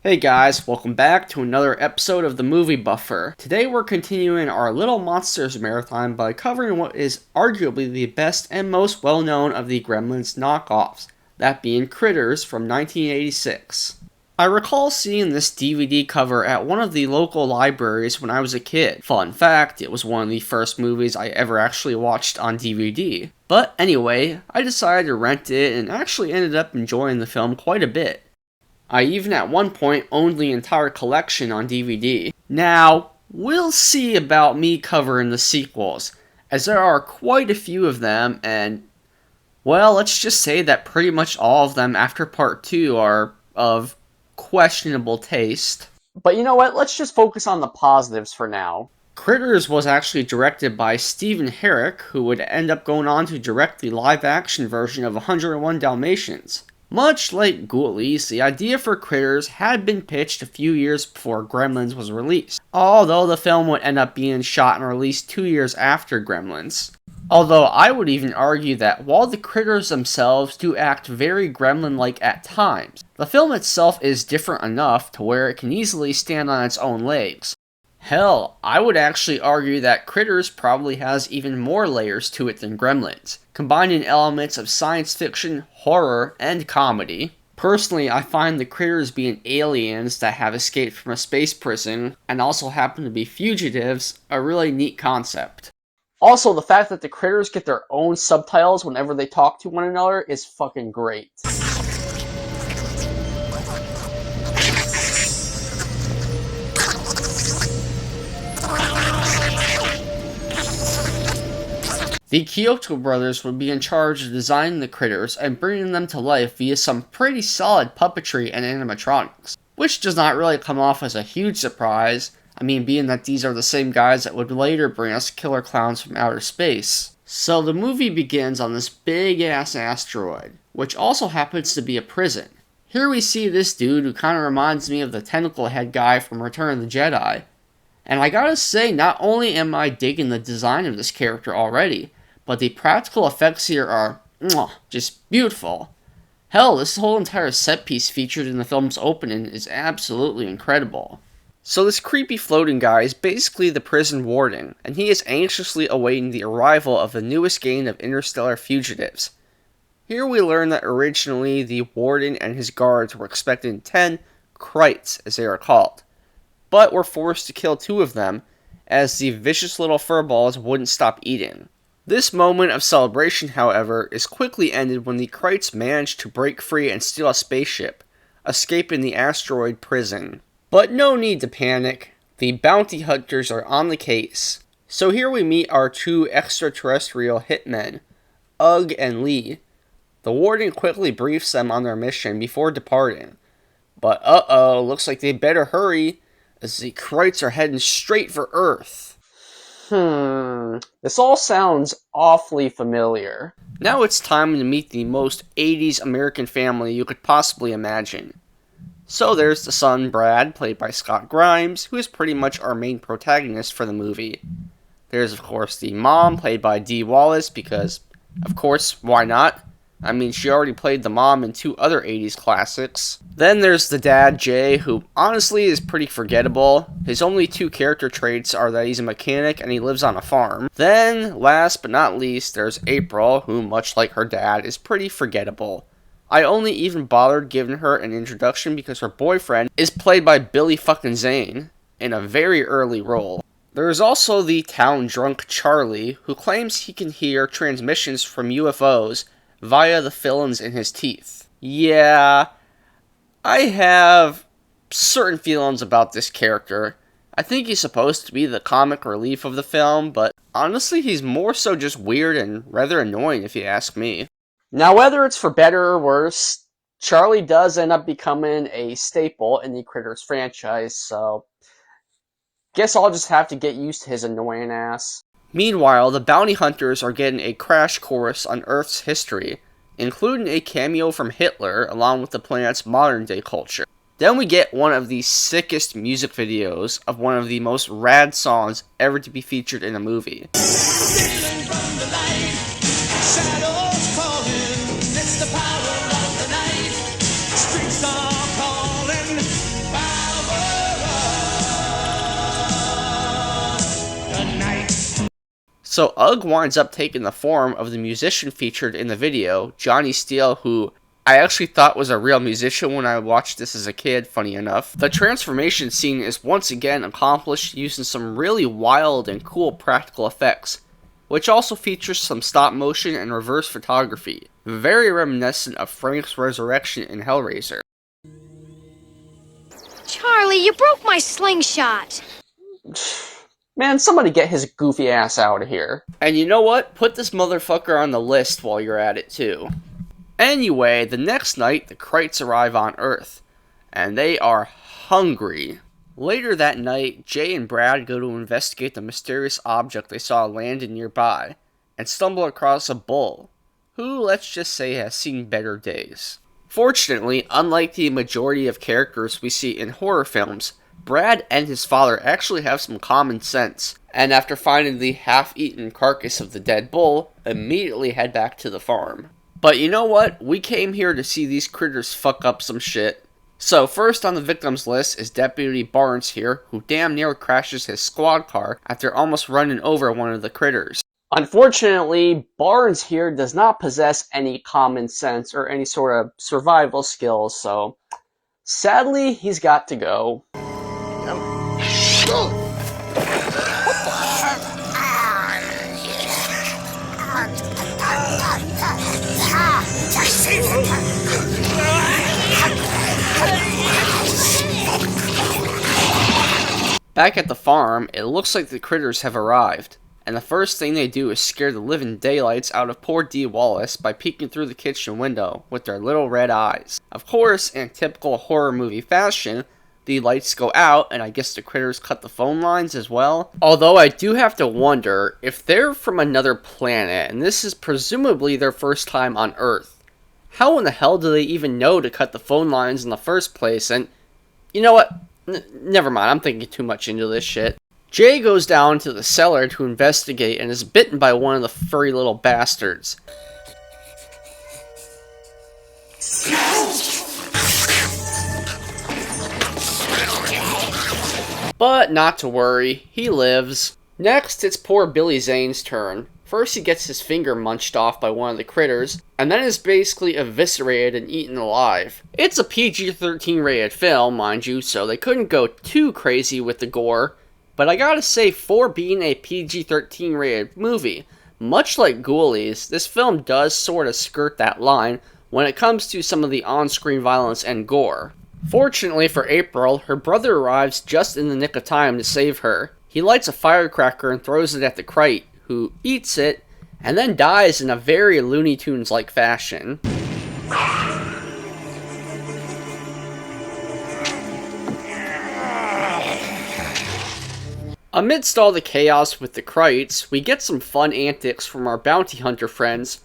Hey guys, welcome back to another episode of the Movie Buffer. Today we're continuing our Little Monsters marathon by covering what is arguably the best and most well-known of the Gremlins knockoffs, that being Critters from 1986. I recall seeing this DVD cover at one of the local libraries when I was a kid. Fun fact, it was one of the first movies I ever actually watched on DVD. But anyway, I decided to rent it and actually ended up enjoying the film quite a bit. I even at one point owned the entire collection on DVD. Now, we'll see about me covering the sequels, as there are quite a few of them, and, well, let's just say that pretty much all of them after part 2 are of questionable taste. But you know what, let's just focus on the positives for now. Critters was actually directed by Stephen Herrick, who would end up going on to direct the live-action version of 101 Dalmatians. Much like Ghoulies, the idea for Critters had been pitched a few years before Gremlins was released, although the film would end up being shot and released 2 years after Gremlins. Although I would even argue that while the critters themselves do act very Gremlin-like at times, the film itself is different enough to where it can easily stand on its own legs. Hell, I would actually argue that Critters probably has even more layers to it than Gremlins, combining elements of science fiction, horror, and comedy. Personally, I find the Critters being aliens that have escaped from a space prison and also happen to be fugitives a really neat concept. Also, the fact that the Critters get their own subtitles whenever they talk to one another is fucking great. The Kyoto brothers would be in charge of designing the critters and bringing them to life via some pretty solid puppetry and animatronics, which does not really come off as a huge surprise, being that these are the same guys that would later bring us killer clowns from outer space. So the movie begins on this big-ass asteroid, which also happens to be a prison. Here we see this dude who kind of reminds me of the tentacle head guy from Return of the Jedi. And I gotta say, not only am I digging the design of this character already, but the practical effects here are just beautiful. Hell, this whole entire set piece featured in the film's opening is absolutely incredible. So this creepy floating guy is basically the prison warden, and he is anxiously awaiting the arrival of the newest gang of interstellar fugitives. Here we learn that originally the warden and his guards were expecting 10 krites, as they are called, but were forced to kill 2 of them, as the vicious little furballs wouldn't stop eating. This moment of celebration, however, is quickly ended when the krites manage to break free and steal a spaceship, escaping the asteroid prison. But no need to panic, the bounty hunters are on the case. So here we meet our 2 extraterrestrial hitmen, Ugg and Lee. The warden quickly briefs them on their mission before departing. But looks like they better hurry, as the krites are heading straight for Earth. This all sounds awfully familiar. Now it's time to meet the most 80s American family you could possibly imagine. So there's the son, Brad, played by Scott Grimes, who is pretty much our main protagonist for the movie. There's of course the mom, played by Dee Wallace, because, of course, why not? She already played the mom in 2 other 80s classics. Then there's the dad, Jay, who honestly is pretty forgettable. His only 2 character traits are that he's a mechanic and he lives on a farm. Then, last but not least, there's April, who, much like her dad, is pretty forgettable. I only even bothered giving her an introduction because her boyfriend is played by Billy fucking Zane, in a very early role. There is also the town drunk Charlie, who claims he can hear transmissions from UFOs via the fillings in his teeth. Yeah, I have certain feelings about this character. I think he's supposed to be the comic relief of the film, but honestly he's more so just weird and rather annoying if you ask me. Now whether it's for better or worse, Charlie does end up becoming a staple in the Critters franchise, so guess I'll just have to get used to his annoying ass. Meanwhile, the bounty hunters are getting a crash course on Earth's history, including a cameo from Hitler along with the planet's modern-day culture. Then we get one of the sickest music videos of one of the most rad songs ever to be featured in a movie. So Ugg winds up taking the form of the musician featured in the video, Johnny Steele, who I actually thought was a real musician when I watched this as a kid, funny enough. The transformation scene is once again accomplished using some really wild and cool practical effects, which also features some stop motion and reverse photography, very reminiscent of Frank's resurrection in Hellraiser. Charlie, you broke my slingshot! Man, somebody get his goofy ass out of here. And you know what? Put this motherfucker on the list while you're at it too. Anyway, the next night, the Krites arrive on Earth, and they are hungry. Later that night, Jay and Brad go to investigate the mysterious object they saw landing nearby, and stumble across a bull, who, let's just say, has seen better days. Fortunately, unlike the majority of characters we see in horror films, Brad and his father actually have some common sense, and after finding the half-eaten carcass of the dead bull, immediately head back to the farm. But you know what? We came here to see these critters fuck up some shit. So first on the victims list is Deputy Barnes here, who damn near crashes his squad car after almost running over one of the critters. Unfortunately, Barnes here does not possess any common sense or any sort of survival skills, so sadly, he's got to go. Back at the farm, it looks like the critters have arrived, and the first thing they do is scare the living daylights out of poor Dee Wallace by peeking through the kitchen window with their little red eyes. Of course, in typical horror movie fashion, the lights go out, and I guess the critters cut the phone lines as well. Although I do have to wonder if they're from another planet, and this is presumably their first time on Earth. How in the hell do they even know to cut the phone lines in the first place? And you know what? Never mind, I'm thinking too much into this shit. Jay goes down to the cellar to investigate and is bitten by one of the furry little bastards. But not to worry, he lives. Next, it's poor Billy Zane's turn. First, he gets his finger munched off by one of the critters, and then is basically eviscerated and eaten alive. It's a PG-13 rated film, mind you, so they couldn't go too crazy with the gore, but I gotta say, for being a PG-13 rated movie, much like Ghoulies, this film does sort of skirt that line when it comes to some of the on-screen violence and gore. Fortunately for April, her brother arrives just in the nick of time to save her. He lights a firecracker and throws it at the Krite, who eats it, and then dies in a very Looney Tunes-like fashion. Amidst all the chaos with the Krites, we get some fun antics from our bounty hunter friends.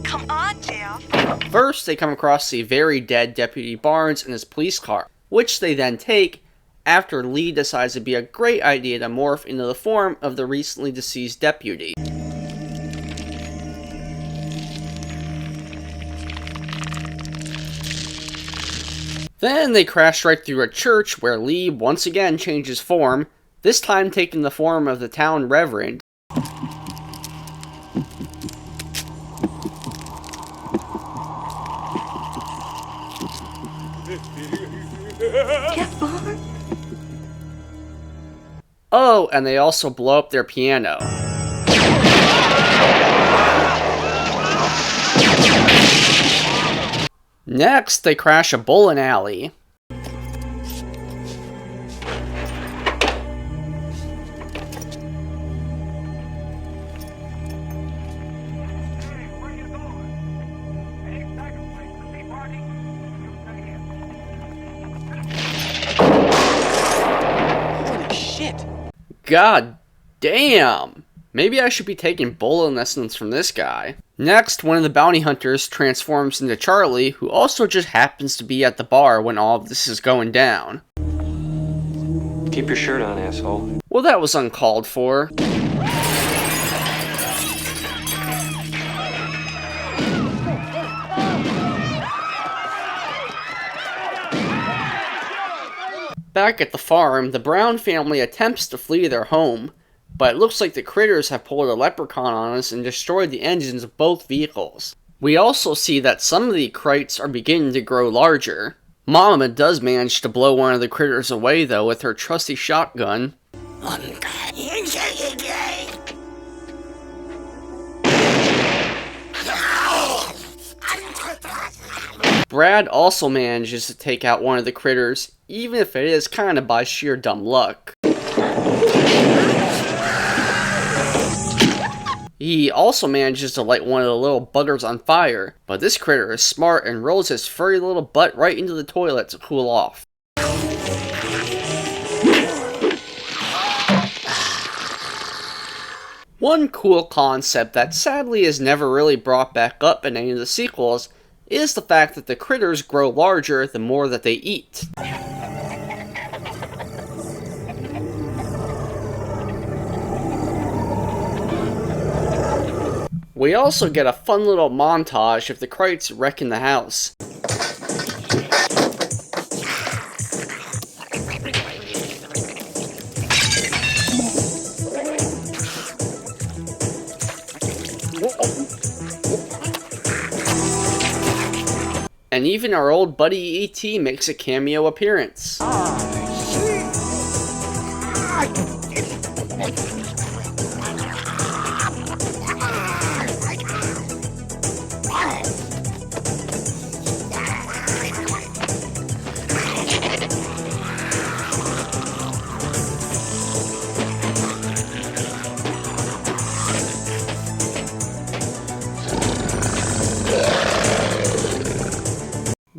Come on, Jeff. First, they come across the very dead Deputy Barnes in his police car, which they then take after Lee decides it'd be a great idea to morph into the form of the recently deceased deputy. Then they crash right through a church where Lee once again changes form, this time taking the form of the town reverend. Oh, and they also blow up their piano. Next, they crash a bowling alley. God damn! Maybe I should be taking bowling lessons from this guy. Next, one of the bounty hunters transforms into Charlie, who also just happens to be at the bar when all of this is going down. Keep your shirt on, asshole. Well, that was uncalled for. Back at the farm, the Brown family attempts to flee their home, but it looks like the critters have pulled a leprechaun on us and destroyed the engines of both vehicles. We also see that some of the krites are beginning to grow larger. Mama does manage to blow one of the critters away though with her trusty shotgun. Brad also manages to take out one of the critters, even if it is kinda by sheer dumb luck. He also manages to light one of the little buggers on fire, but this critter is smart and rolls his furry little butt right into the toilet to cool off. One cool concept that sadly is never really brought back up in any of the sequels is the fact that the critters grow larger the more that they eat. We also get a fun little montage of the krites wrecking the house. And even our old buddy E.T. makes a cameo appearance.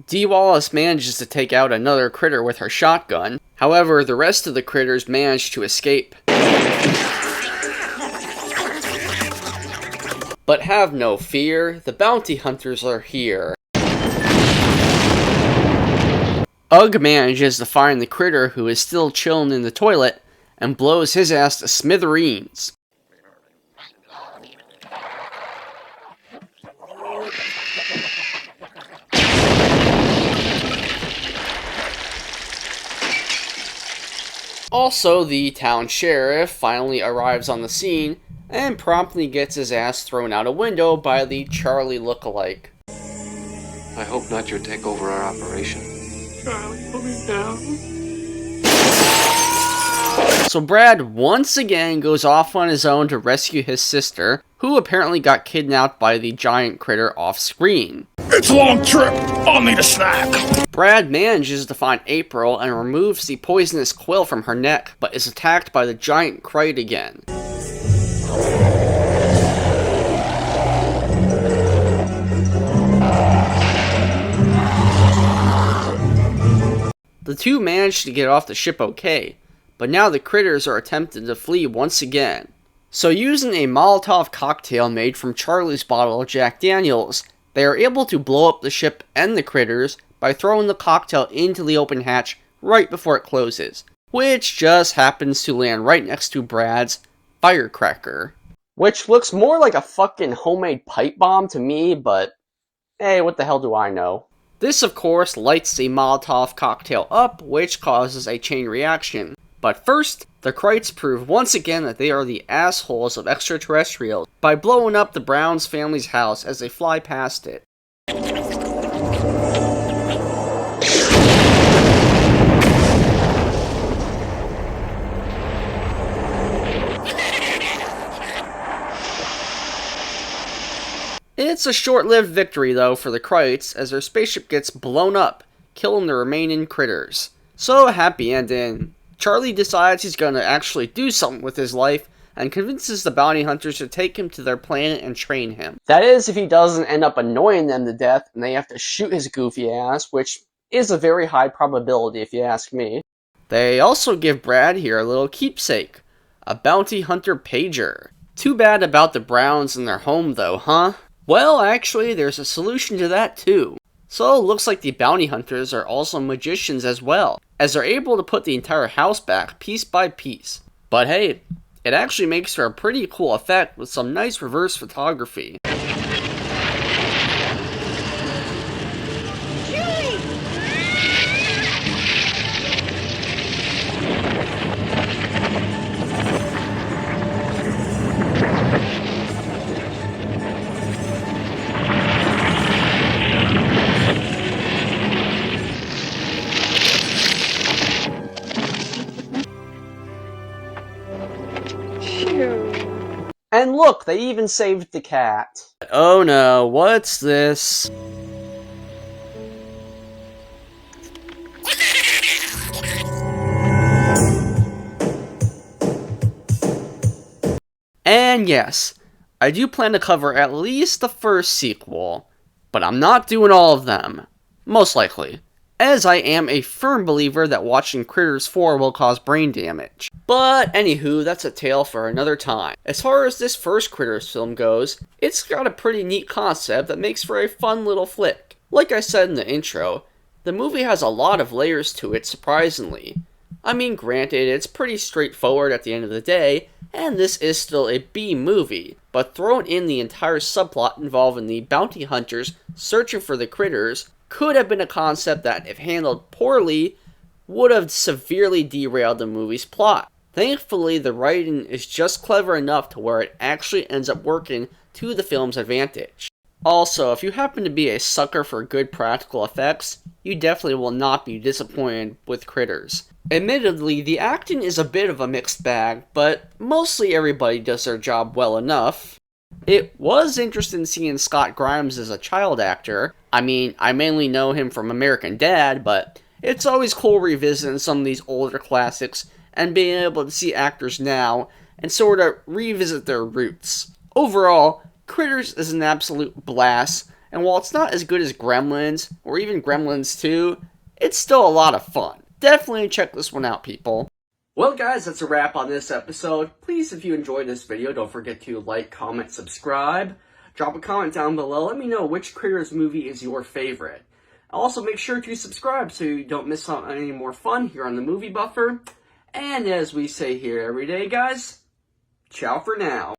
Dee Wallace manages to take out another critter with her shotgun. However, the rest of the critters manage to escape. But have no fear, the bounty hunters are here. Ugg manages to find the critter who is still chilling in the toilet and blows his ass to smithereens. Also, the town sheriff finally arrives on the scene and promptly gets his ass thrown out a window by the Charlie lookalike. I hope not your take over our operation. Charlie, put me down. So Brad once again goes off on his own to rescue his sister, who apparently got kidnapped by the giant critter off screen. It's a long trip. I'll need a snack. Brad manages to find April and removes the poisonous quill from her neck, but is attacked by the giant krite again. The two manage to get off the ship okay, but now the critters are attempting to flee once again. So using a Molotov cocktail made from Charlie's bottle of Jack Daniels, they are able to blow up the ship and the critters by throwing the cocktail into the open hatch right before it closes, which just happens to land right next to Brad's firecracker. Which looks more like a fucking homemade pipe bomb to me, but hey, what the hell do I know? This, of course, lights the Molotov cocktail up, which causes a chain reaction. But first, the krites prove once again that they are the assholes of extraterrestrials by blowing up the Browns family's house as they fly past it. It's a short-lived victory, though, for the krites, as their spaceship gets blown up, killing the remaining critters. So, happy ending. Charlie decides he's gonna actually do something with his life, and convinces the bounty hunters to take him to their planet and train him. That is, if he doesn't end up annoying them to death, and they have to shoot his goofy ass, which is a very high probability if you ask me. They also give Brad here a little keepsake, a bounty hunter pager. Too bad about the Browns and their home though, huh? Well, actually, there's a solution to that too. So, looks like the bounty hunters are also magicians as well, as they're able to put the entire house back piece by piece. But hey, it actually makes for a pretty cool effect with some nice reverse photography. And look, they even saved the cat. Oh no, what's this? And yes, I do plan to cover at least the first sequel, but I'm not doing all of them. Most likely, as I am a firm believer that watching Critters 4 will cause brain damage. But anywho, that's a tale for another time. As far as this first Critters film goes, it's got a pretty neat concept that makes for a fun little flick. Like I said in the intro, the movie has a lot of layers to it, surprisingly. I mean, granted, it's pretty straightforward at the end of the day, and this is still a B movie, but throwing in the entire subplot involving the bounty hunters searching for the critters could have been a concept that, if handled poorly, would have severely derailed the movie's plot. Thankfully, the writing is just clever enough to where it actually ends up working to the film's advantage. Also, if you happen to be a sucker for good practical effects, you definitely will not be disappointed with Critters. Admittedly, the acting is a bit of a mixed bag, but mostly everybody does their job well enough. It was interesting seeing Scott Grimes as a child actor. I mean, I mainly know him from American Dad, but it's always cool revisiting some of these older classics and being able to see actors now and sort of revisit their roots. Overall, Critters is an absolute blast, and while it's not as good as Gremlins, or even Gremlins 2, it's still a lot of fun. Definitely check this one out, people. Well guys, that's a wrap on this episode. Please, if you enjoyed this video, don't forget to like, comment, subscribe. Drop a comment down below. Let me know which Critters movie is your favorite. Also, make sure to subscribe so you don't miss out on any more fun here on the Movie Buffer. And as we say here every day, guys, ciao for now.